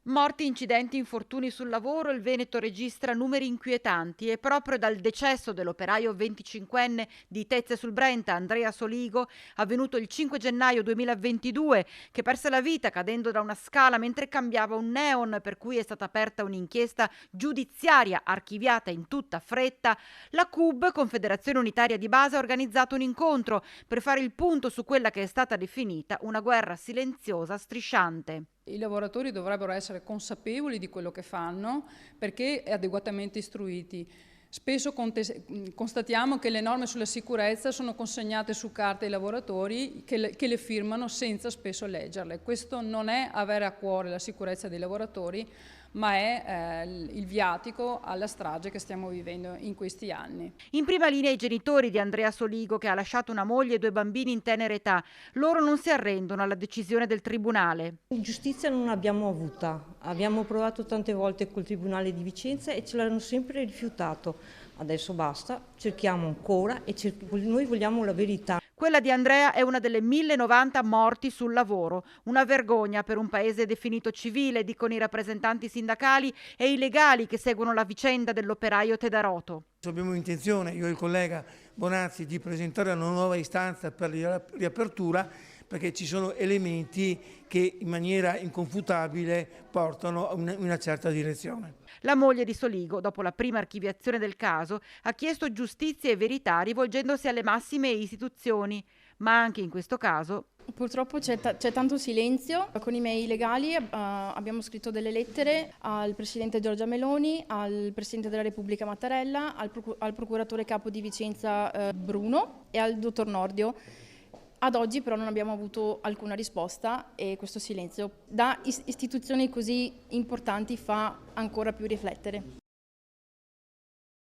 Morti, incidenti, infortuni sul lavoro, il Veneto registra numeri inquietanti e proprio dal decesso dell'operaio 25enne di Tezze sul Brenta, Andrea Soligo, avvenuto il 5 gennaio 2022, che perse la vita cadendo da una scala mentre cambiava un neon, per cui è stata aperta un'inchiesta giudiziaria archiviata in tutta fretta, la CUB, Confederazione Unitaria di Base, ha organizzato un incontro per fare il punto su quella che è stata definita una guerra silenziosa strisciante. I lavoratori dovrebbero essere consapevoli di quello che fanno perché adeguatamente istruiti. Spesso constatiamo che le norme sulla sicurezza sono consegnate su carta ai lavoratori che le firmano senza spesso leggerle. Questo non è avere a cuore la sicurezza dei lavoratori, ma è il viatico alla strage che stiamo vivendo in questi anni. In prima linea i genitori di Andrea Soligo, che ha lasciato una moglie e due bambini in tenera età. Loro non si arrendono alla decisione del tribunale. Giustizia non abbiamo avuta, abbiamo provato tante volte col Tribunale di Vicenza e ce l'hanno sempre rifiutato. Adesso basta, cerchiamo ancora e noi vogliamo la verità. Quella di Andrea è una delle 1090 morti sul lavoro, una vergogna per un paese definito civile, dicono i rappresentanti sindacali e i legali che seguono la vicenda dell'operaio Tedaroto. Abbiamo intenzione, io e il collega Bonazzi, di presentare una nuova istanza per la riapertura perché ci sono elementi che in maniera inconfutabile portano a una certa direzione. La moglie di Soligo, dopo la prima archiviazione del caso, ha chiesto giustizia e verità rivolgendosi alle massime istituzioni, ma anche in questo caso purtroppo c'è tanto silenzio. Con i miei legali abbiamo scritto delle lettere al Presidente Giorgia Meloni, al Presidente della Repubblica Mattarella, al Procuratore Capo di Vicenza Bruno e al Dottor Nordio. Ad oggi però non abbiamo avuto alcuna risposta e questo silenzio da istituzioni così importanti fa ancora più riflettere.